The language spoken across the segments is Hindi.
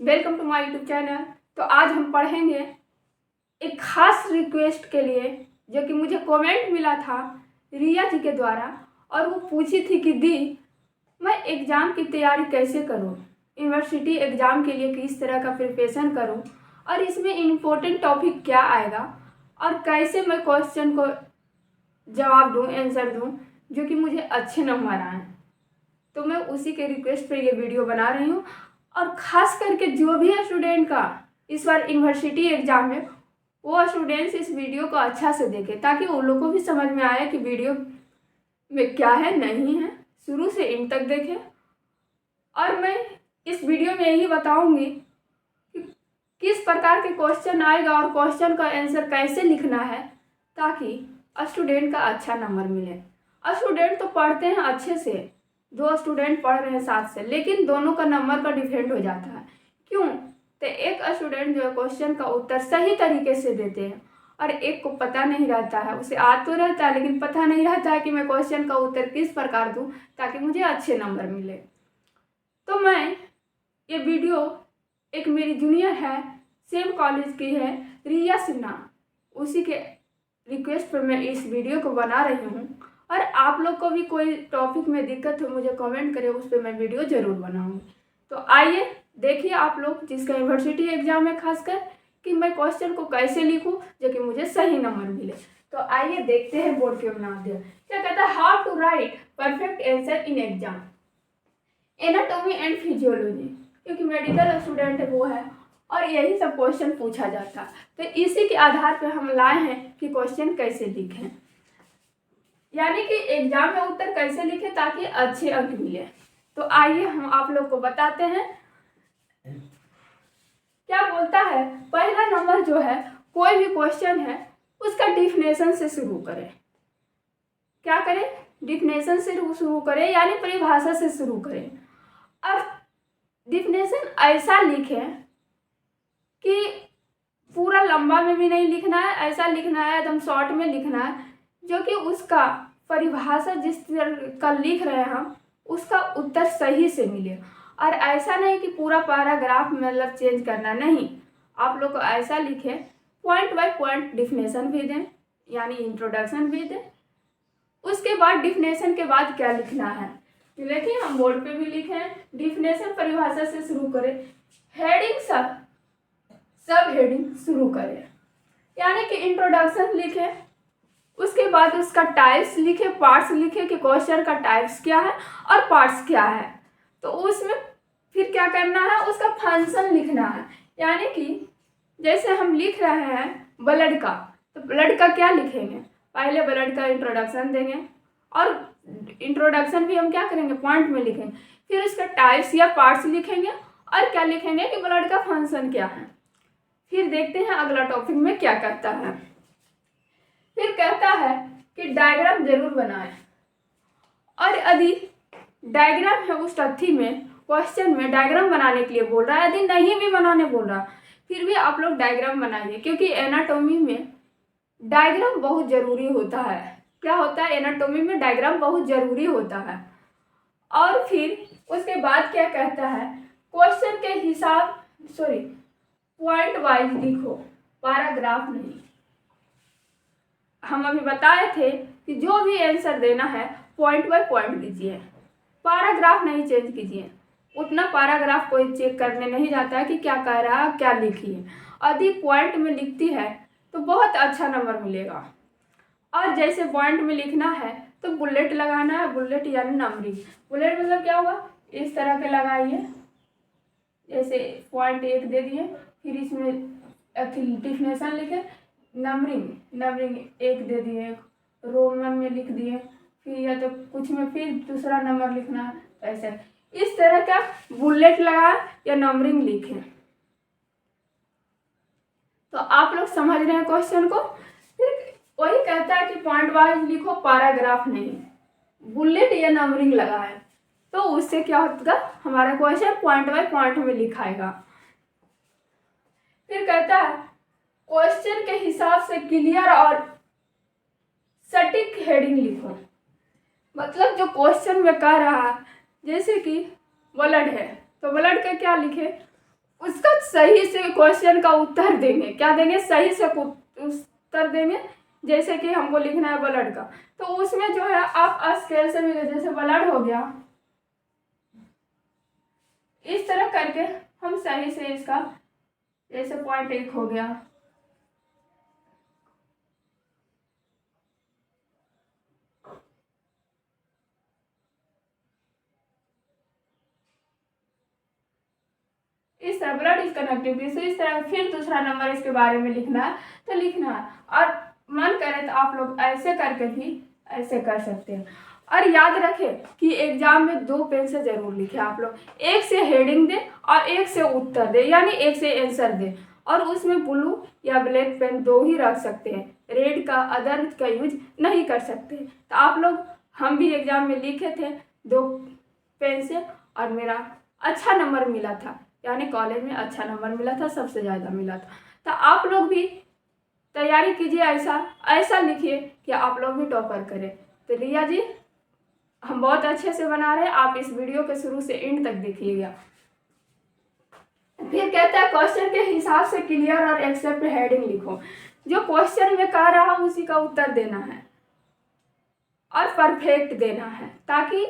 Welcome to my YouTube channel. तो आज हम पढ़ेंगे एक खास रिक्वेस्ट के लिए जो कि मुझे कमेंट मिला था रिया जी के द्वारा, और वो पूछी थी कि दी मैं एग्ज़ाम की तैयारी कैसे करूं, यूनिवर्सिटी एग्ज़ाम के लिए किस तरह का प्रिपरेशन करूं, और इसमें इम्पोर्टेंट टॉपिक क्या आएगा और कैसे मैं क्वेश्चन को जवाब दूं, आंसर दूं जो कि मुझे अच्छे नंबर आए। तो मैं उसी के रिक्वेस्ट पर ये वीडियो बना रही हूँ। और ख़ास करके जो भी स्टूडेंट का इस बार यूनिवर्सिटी एग्ज़ाम है वो स्टूडेंट्स इस वीडियो को अच्छा से देखें ताकि उन लोगों को भी समझ में आए कि वीडियो में क्या है नहीं है। शुरू से एंड तक देखें। और मैं इस वीडियो में यही बताऊंगी कि किस प्रकार के क्वेश्चन आएगा और क्वेश्चन का आंसर कैसे लिखना है ताकि स्टूडेंट का अच्छा नंबर मिले। स्टूडेंट तो पढ़ते हैं अच्छे से, दो स्टूडेंट पढ़ रहे हैं साथ से, लेकिन दोनों का नंबर का डिफरेंट हो जाता है। क्यों? तो एक स्टूडेंट जो है क्वेश्चन का उत्तर सही तरीके से देते हैं और एक को पता नहीं रहता है, उसे याद तो रहता है लेकिन पता नहीं रहता है कि मैं क्वेश्चन का उत्तर किस प्रकार दूं ताकि मुझे अच्छे नंबर मिले। तो मैं ये वीडियो एक मेरी जूनियर है, सेम कॉलेज की है, रिया सिन्हा, उसी के रिक्वेस्ट पर मैं इस वीडियो को बना रही हूँ। और आप लोग को भी कोई टॉपिक में दिक्कत हो मुझे कमेंट करें, उस पर मैं वीडियो ज़रूर बनाऊँगी। तो आइए देखिए आप लोग जिसका यूनिवर्सिटी एग्ज़ाम है खासकर कि मैं क्वेश्चन को कैसे लिखूं जो कि मुझे सही नंबर मिले। तो आइए देखते हैं बोर्ड के माध्यम क्या कहता है। How to write perfect answer in exam, anatomy and physiology, क्योंकि मेडिकल स्टूडेंट है वो है और यही सब क्वेश्चन पूछा जाता है। तो इसी के आधार पर हम लाए हैं कि क्वेश्चन कैसे लिखें, यानी कि एग्जाम में उत्तर कैसे लिखें ताकि अच्छे अंक मिले। तो आइए हम आप लोग को बताते हैं क्या बोलता है। पहला नंबर जो है, कोई भी क्वेश्चन है उसका डिफिनेशन से शुरू करें। क्या करें? डिफिनेशन से शुरू करें, यानी परिभाषा से शुरू करें। अब डिफिनेशन ऐसा लिखें कि पूरा लंबा में भी नहीं लिखना है, ऐसा लिखना है एकदम शॉर्ट में लिखना है जो कि उसका परिभाषा जिस तरह का लिख रहे हैं हम उसका उत्तर सही से मिले। और ऐसा नहीं कि पूरा पैराग्राफ मतलब चेंज करना, नहीं, आप लोग को ऐसा लिखें, पॉइंट बाय पॉइंट डिफिनेशन भी दें, यानी इंट्रोडक्शन भी दें। उसके बाद डिफिनेशन के बाद क्या लिखना है देखिए, हम बोर्ड पे भी लिखें। डिफिनेशन परिभाषा से शुरू करें, हेडिंग सब हेडिंग शुरू करें, यानी कि इंट्रोडक्शन लिखें। उसके बाद उसका टाइप्स लिखे, पार्ट्स लिखे कि क्वेश्चन का टाइप्स क्या है और पार्ट्स क्या है। तो उसमें फिर क्या करना है, उसका फंक्शन लिखना है, यानी कि जैसे हम लिख रहे हैं ब्लड का, तो ब्लड का क्या लिखेंगे, पहले ब्लड का इंट्रोडक्शन देंगे और इंट्रोडक्शन भी हम क्या करेंगे, पॉइंट में लिखेंगे। फिर उसका टाइप्स या पार्ट्स लिखेंगे और क्या लिखेंगे कि ब्लड का फंक्शन क्या है। फिर देखते हैं अगला टॉपिक में क्या कहता है। फिर कहता है कि डायग्राम जरूर बनाएं, और यदि डायग्राम है उस तथ्य में क्वेश्चन में डायग्राम बनाने के लिए बोल रहा है, यदि नहीं भी बनाने बोल रहा फिर भी आप लोग डायग्राम बनाइए, क्योंकि एनाटॉमी में डायग्राम बहुत ज़रूरी होता है। क्या होता है? एनाटॉमी में डायग्राम बहुत ज़रूरी होता है। और फिर उसके बाद क्या कहता है, क्वेश्चन के हिसाब पॉइंट वाइज लिखो, पैराग्राफ नहीं। हम अभी बताए थे कि जो भी आंसर देना है पॉइंट बाय पॉइंट लीजिए, पैराग्राफ नहीं चेंज कीजिए। उतना पैराग्राफ कोई चेक करने नहीं जाता है कि क्या कह रहा है, क्या लिखी है। यदि पॉइंट में लिखती है तो बहुत अच्छा नंबर मिलेगा। और जैसे पॉइंट में लिखना है तो बुलेट लगाना है, बुलेट यानी नंबरिंग। बुलेट मतलब क्या होगा, इस तरह के लगाइए, जैसे पॉइंट 1 दे दिए, फिर इसमें डिफिनेशन लिखे, नंबरिंग 1 दे दिए, रोमन में लिख दिए, फिर या तो कुछ में फिर दूसरा नंबर लिखना है, ऐसे इस तरह का बुलेट लगाए या नंबरिंग लिखें। तो आप लोग समझ रहे हैं क्वेश्चन को। फिर वही कहता है कि पॉइंट वाइज लिखो, पैराग्राफ नहीं, बुलेट या नंबरिंग लगाए, तो उससे क्या होगा, हमारा क्वेश्चन पॉइंट बाय पॉइंट में लिखाएगा। फिर कहता है क्वेश्चन के हिसाब से क्लियर और सटीक हेडिंग लिखो, मतलब जो क्वेश्चन में कह रहा है, जैसे कि ब्लड है तो ब्लड का क्या लिखे, उसका सही से क्वेश्चन का उत्तर देंगे। क्या देंगे? सही से उत्तर देंगे। जैसे कि हमको लिखना है ब्लड का, तो उसमें जो है आप स्केल से भी, जैसे ब्लड हो गया, इस तरह करके हम सही से इसका, जैसे पॉइंट 1 हो गया, इस तरह ब्लड इज कनेक्टिविटी से इस तरह। फिर दूसरा नंबर इसके बारे में लिखना है तो लिखना है, और मन करे तो आप लोग ऐसे करके भी ऐसे कर सकते हैं। और याद रखें कि एग्जाम में 2 पेन से जरूर लिखें आप लोग, एक से हेडिंग दें और एक से उत्तर दें, यानी एक से आंसर दें। और उसमें ब्लू या ब्लैक पेन 2 ही रख सकते हैं, रेड का अदर का यूज नहीं कर सकते। तो आप लोग, हम भी एग्जाम में लिखे थे 2 पेन से, और मेरा अच्छा नंबर मिला था, यानी कॉलेज में अच्छा नंबर मिला था, सबसे ज़्यादा मिला था। तो आप लोग भी तैयारी कीजिए, ऐसा ऐसा लिखिए कि आप लोग भी टॉपर करें। तो रिया जी, हम बहुत अच्छे से बना रहे हैं, आप इस वीडियो के शुरू से एंड तक देखिएगा। फिर कहता है क्वेश्चन के हिसाब से क्लियर और एक्सेप्ट हेडिंग लिखो। जो क्वेश्चन में कह रहा हूं उसी का उत्तर देना है और परफेक्ट देना है, ताकि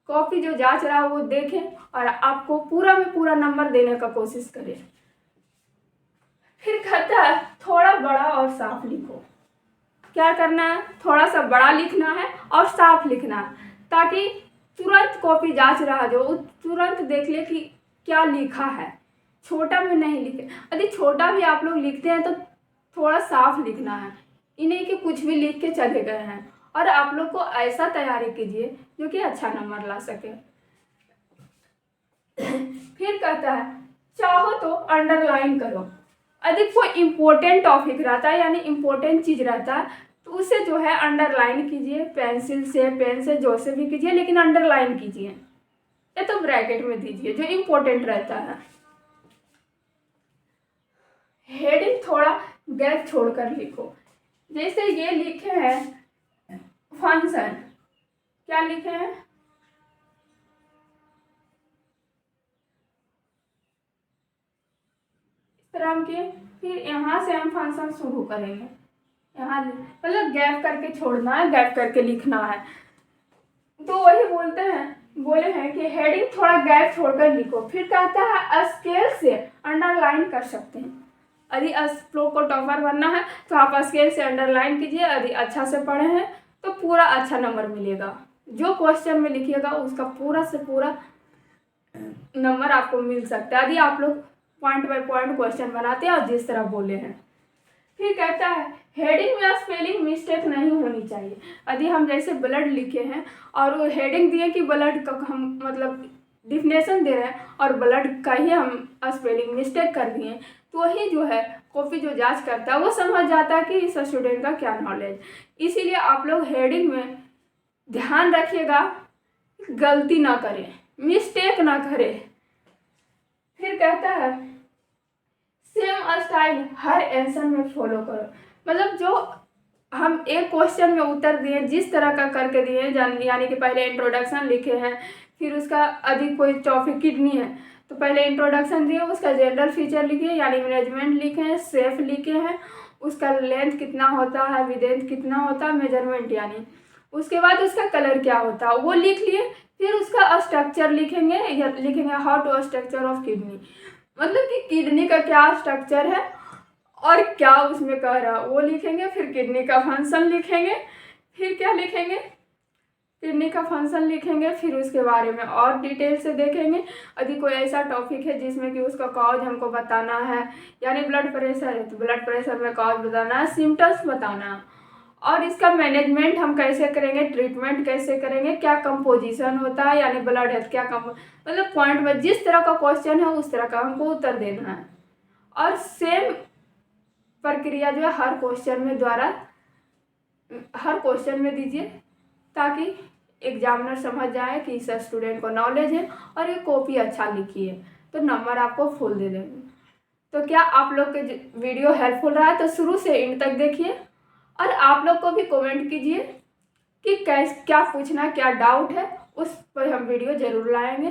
कॉपी जो जांच रहा हो वो देखे और आपको पूरा में पूरा नंबर देने का कोशिश करे। फिर कहता है थोड़ा बड़ा और साफ लिखो। क्या करना है? थोड़ा सा बड़ा लिखना है और साफ लिखना है, ताकि तुरंत कॉपी जांच रहा जो तुरंत देख ले कि क्या लिखा है। छोटा में नहीं लिखे, यदि छोटा भी आप लोग लिखते हैं तो थोड़ा साफ लिखना है, ये नहीं कि कुछ भी लिख के चले गए हैं। और आप लोग को ऐसा तैयारी कीजिए जो कि अच्छा नंबर ला सके। फिर कहता है चाहो तो अंडरलाइन करो। यदि कोई इम्पोर्टेंट टॉपिक रहता है, यानी इम्पोर्टेंट चीज रहता है, तो उसे जो है अंडरलाइन कीजिए, पेंसिल से, पेन से, जो से भी कीजिए, लेकिन अंडरलाइन कीजिए या तो ब्रैकेट में दीजिए जो इम्पोर्टेंट रहता है। हेडिंग थोड़ा गैप छोड़कर लिखो। जैसे ये लिखे हैं फंक्शन, क्या लिखे हैं? इस तरह हम किए, फिर यहाँ से हम फंक्शन शुरू करेंगे। यहाँ मतलब गैप करके छोड़ना है, गैप करके लिखना है। तो वही बोले हैं कि हेडिंग थोड़ा गैप छोड़कर लिखो। फिर कहता है स्केल से अंडरलाइन कर सकते हैं। यदि फ्लो को टॉपर बनना है तो आप स्केल से अंडरलाइन कीजिए। यदि अच्छा से पढ़े हैं तो पूरा अच्छा नंबर मिलेगा। जो क्वेश्चन में लिखिएगा उसका पूरा से पूरा नंबर आपको मिल सकता है, यदि आप लोग पॉइंट बाय पॉइंट क्वेश्चन बनाते हैं और जिस तरह बोले हैं। फिर कहता है हेडिंग में स्पेलिंग मिस्टेक नहीं होनी चाहिए। यदि हम जैसे ब्लड लिखे हैं और वो हेडिंग दिए कि ब्लड का हम मतलब डिफिनेशन दे रहे हैं और ब्लड का ही हम स्पेलिंग मिस्टेक कर दिए, तो वही जो है कॉपी जो जांच करता है वो समझ जाता है कि इस स्टूडेंट का क्या नॉलेज। इसीलिए आप लोग हेडिंग में ध्यान रखिएगा, गलती ना करें, मिस्टेक ना करें। फिर कहता है सेम स्टाइल हर आंसर में फॉलो करो। मतलब जो हम एक क्वेश्चन में उत्तर दिए जिस तरह का करके दिए, यानी कि पहले इंट्रोडक्शन लिखे हैं, फिर उसका अधिक कोई टॉपिक किडनी है तो पहले इंट्रोडक्शन दिए, उसका जनरल फीचर लिखे यानी मैनेजमेंट लिखे हैं, सेफ लिखे हैं, उसका लेंथ कितना होता है, विड्थ कितना होता है, मेजरमेंट यानी, उसके बाद उसका कलर क्या होता है वो लिख लिए। फिर उसका स्ट्रक्चर लिखेंगे, लिखेंगे how to structure of kidney, मतलब कि किडनी का क्या स्ट्रक्चर है और क्या उसमें कह रहा है वो लिखेंगे। फिर किडनी का फंक्शन लिखेंगे, फिर क्या लिखेंगे, किडनी का फंक्शन लिखेंगे। फिर उसके बारे में और डिटेल से देखेंगे। यदि कोई ऐसा टॉपिक है जिसमें कि उसका कॉज हमको बताना है, यानी ब्लड प्रेशर है तो ब्लड प्रेशर में कॉज बताना है, सिम्टम्स बताना है, और इसका मैनेजमेंट हम कैसे करेंगे, ट्रीटमेंट कैसे करेंगे, क्या कंपोजिशन होता है, यानी ब्लड हेल्थ क्या मतलब पॉइंट में जिस तरह का क्वेश्चन है उस तरह का हमको उत्तर देना है। और सेम प्रक्रिया जो है हर क्वेश्चन में दीजिए, ताकि एग्जामिनर समझ जाए कि इस स्टूडेंट को नॉलेज है और ये कॉपी अच्छा लिखी है, तो नंबर आपको फुल दे देंगे। तो क्या आप लोग के वीडियो हेल्पफुल रहा है तो शुरू से एंड तक देखिए, और आप लोग को भी कमेंट कीजिए कि क्या पूछना, क्या डाउट है, उस पर हम वीडियो ज़रूर लाएंगे।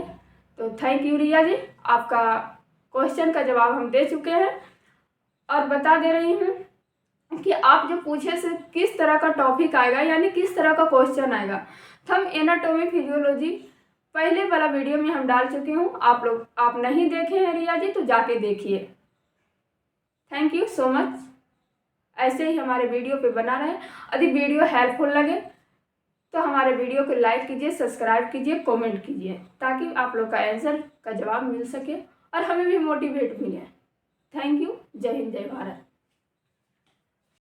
तो थैंक यू रिया जी, आपका क्वेश्चन का जवाब हम दे चुके हैं और बता दे रही हूँ कि आप जो पूछे से किस तरह का टॉपिक आएगा, यानी किस तरह का क्वेश्चन आएगा। तो हम एनाटॉमी फिजियोलॉजी पहले वाला वीडियो में हम डाल चुके हूँ, आप नहीं देखे हैं रिया जी तो जाके देखिए। Thank you so much. ऐसे ही हमारे वीडियो पे बना रहे। यदि वीडियो हेल्पफुल लगे तो हमारे वीडियो को लाइक कीजिए, सब्सक्राइब कीजिए, कमेंट कीजिए, ताकि आप लोग का आंसर का जवाब मिल सके और हमें भी मोटिवेट मिले। Thank you. जय हिंद, जय भारत।